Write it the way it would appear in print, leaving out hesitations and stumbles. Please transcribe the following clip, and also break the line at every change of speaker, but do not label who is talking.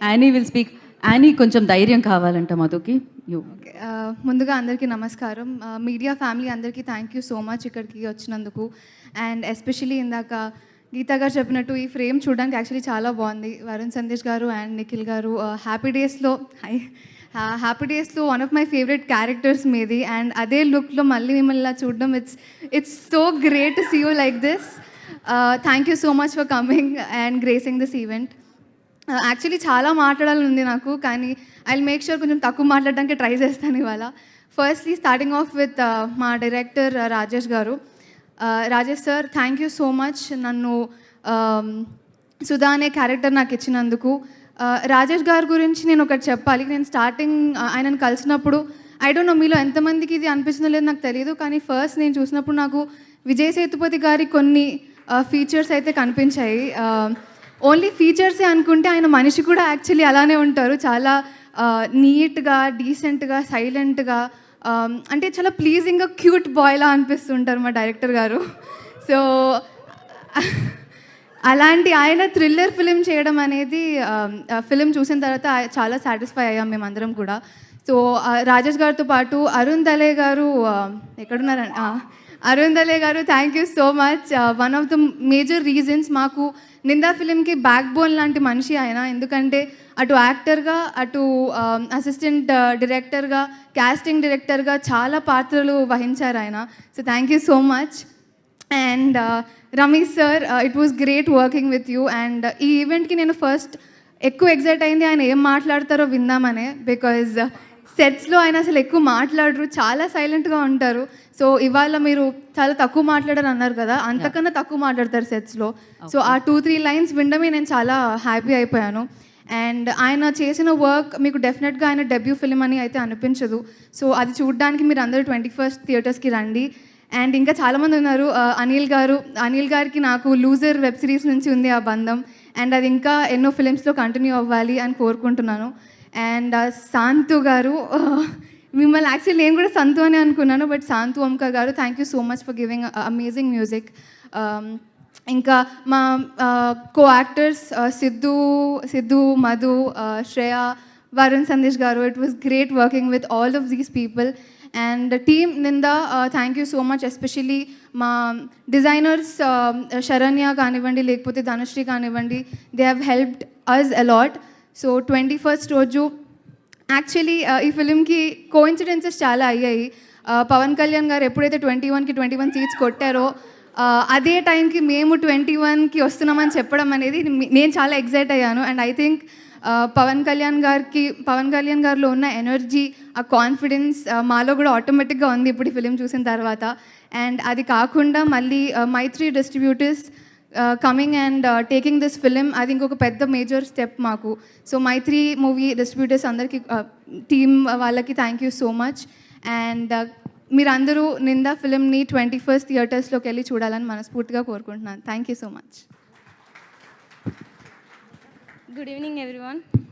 Annie will speak. Annie కొంచెం ధైర్యం కావాలంట మధుకి. యూ.
ముందుగా అందరికీ నమస్కారం. మీడియా ఫ్యామిలీ అందరికీ థ్యాంక్ యూ సో మచ్ ఇక్కడికి వచ్చినందుకు. అండ్ ఎస్పెషలీ ఇందాక గీతా గారు చెప్పినట్టు ఈ ఫ్రేమ్ చూడడానికి యాక్చువల్లీ చాలా బాగుంది. వరుణ్ సందేశ్ గారు అండ్ నిఖిల్ గారు హ్యాపీ డేస్లో one of my favourite characters మీది. అండ్ అదే లుక్లో మళ్ళీ మిమ్మల్ని ఇలా చూడడం it's so great to see you like this. Thank you so much for coming and gracing this event. Actually చాలా మాట్లాడాలని ఉంది నాకు, కానీ ఐ విల్ మేక్ షూర్ కొంచెం తక్కువ మాట్లాడడానికి ట్రై చేస్తాను ఇవాళ. ఫస్ట్లీ స్టార్టింగ్ ఆఫ్ విత్ మా డైరెక్టర్ రాజేష్ గారు. Rajesh sir, thank you so much నన్ను సుధా అనే క్యారెక్టర్ నాకు ఇచ్చినందుకు. రాజేష్ గారి గురించి నేను ఒకటి చెప్పాలి. నేను స్టార్టింగ్ ఆయనను కలిసినప్పుడు ఐ డోంట్ నో మీలో ఎంతమందికి ఇది అనిపిస్తుందో లేదో నాకు తెలియదు, కానీ ఫస్ట్ నేను చూసినప్పుడు నాకు విజయ్ సేతుపతి గారి కొన్ని ఫీచర్స్ అయితే కనిపించాయి. ఓన్లీ ఫీచర్సే అనుకుంటే ఆయన మనిషి కూడా యాక్చువల్లీ అలానే ఉంటారు. చాలా నీట్గా, డీసెంట్గా, సైలెంట్గా, అంటే చాలా ప్లీజింగ్గా క్యూట్ బాయ్లా అనిపిస్తుంటారు మా డైరెక్టర్ గారు. సో అలాంటి ఆయన థ్రిల్లర్ ఫిలిం చేయడం అనేది ఫిలిం చూసిన తర్వాత చాలా సాటిస్ఫై అయ్యాం మేమందరం కూడా. సో రాజేష్ గారితో పాటు అరుణ్ దలే గారు ఎక్కడున్నారండి? అరుణ్ దలే గారు, thank you so much. One of the major reasons మాకు నిందా ఫిలింకి బ్యాక్ బోన్ లాంటి మనిషి ఆయన. ఎందుకంటే అటు యాక్టర్గా, అటు అసిస్టెంట్ డైరెక్టర్గా, క్యాస్టింగ్ డైరెక్టర్గా చాలా పాత్రలు వహించారు ఆయన. So thank you so much. And Ramesh sir, it was great working with you. And ఈ ఈవెంట్కి నేను ఫస్ట్ ఎక్కువ ఎగ్జైట్ అయింది ఆయన ఏం మాట్లాడతారో విందామనే. బికాజ్ సెట్స్లో ఆయన అసలు ఎక్కువ మాట్లాడరు, చాలా సైలెంట్గా ఉంటారు. సో ఇవాళ మీరు చాలా తక్కువ మాట్లాడారు అన్నారు కదా, అంతకన్నా తక్కువ మాట్లాడతారు సెట్స్లో. సో ఆ 2-3 లైన్స్ వినడమే నేను చాలా హ్యాపీ అయిపోయాను. అండ్ ఆయన చేసిన వర్క్ మీకు డెఫినెట్గా ఆయన డెబ్యూ ఫిలిం అని అయితే అనిపించదు. సో అది చూడడానికి మీరు అందరూ 21st థియేటర్స్కి రండి. అండ్ ఇంకా చాలామంది ఉన్నారు. అనిల్ గారికి నాకు లూజర్ వెబ్ సిరీస్ నుంచి ఉంది ఆ బంధం. అండ్ అది ఇంకా ఎన్నో ఫిలిమ్స్లో కంటిన్యూ అవ్వాలి అని కోరుకుంటున్నాను. అండ్ శాంతు గారు, మిమ్మల్ని యాక్చువల్లీ నేను కూడా సంతు అని అనుకున్నాను, but Santhu Omkar garu, thank you so much for giving amazing music. ఇంకా మా co actors Siddhu, Madhu, Shreya, Varun Sandesh garu, it was great working with all of these people. And team Ninda, thank you so much. Especially మా డిజైనర్స్ శరణ్య కానివ్వండి, లేకపోతే ధనుశ్రీ కానివ్వండి, they have helped us a lot. So 21st రోజు actually ఈ ఫిలింకి coincidences చాలా అయ్యాయి. పవన్ కళ్యాణ్ గారు ఎప్పుడైతే 21కి 21 సీట్స్ కొట్టారో అదే టైంకి మేము 21కి వస్తున్నామని చెప్పడం అనేది నేను చాలా ఎగ్జైట్ అయ్యాను. And I think Pawan Kalyan గారిలో ఉన్న ఎనర్జీ, ఆ కాన్ఫిడెన్స్ మాలో కూడా ఆటోమేటిక్గా ఉంది ఇప్పుడు ఈ ఫిలిం చూసిన తర్వాత. అండ్ అది కాకుండా మళ్ళీ Mythri distributors coming and taking this film, అది ఇంకొక పెద్ద మేజర్ స్టెప్ మాకు. సో మైత్రి మూవీ డిస్ట్రిబ్యూటర్స్ అందరికీ, టీమ్ వాళ్ళకి thank you so much. And మీరందరూ నిందా ఫిలింని 21st థియేటర్స్లోకి వెళ్ళి చూడాలని మనస్ఫూర్తిగా కోరుకుంటున్నాను. Thank you so much.
Good evening, everyone.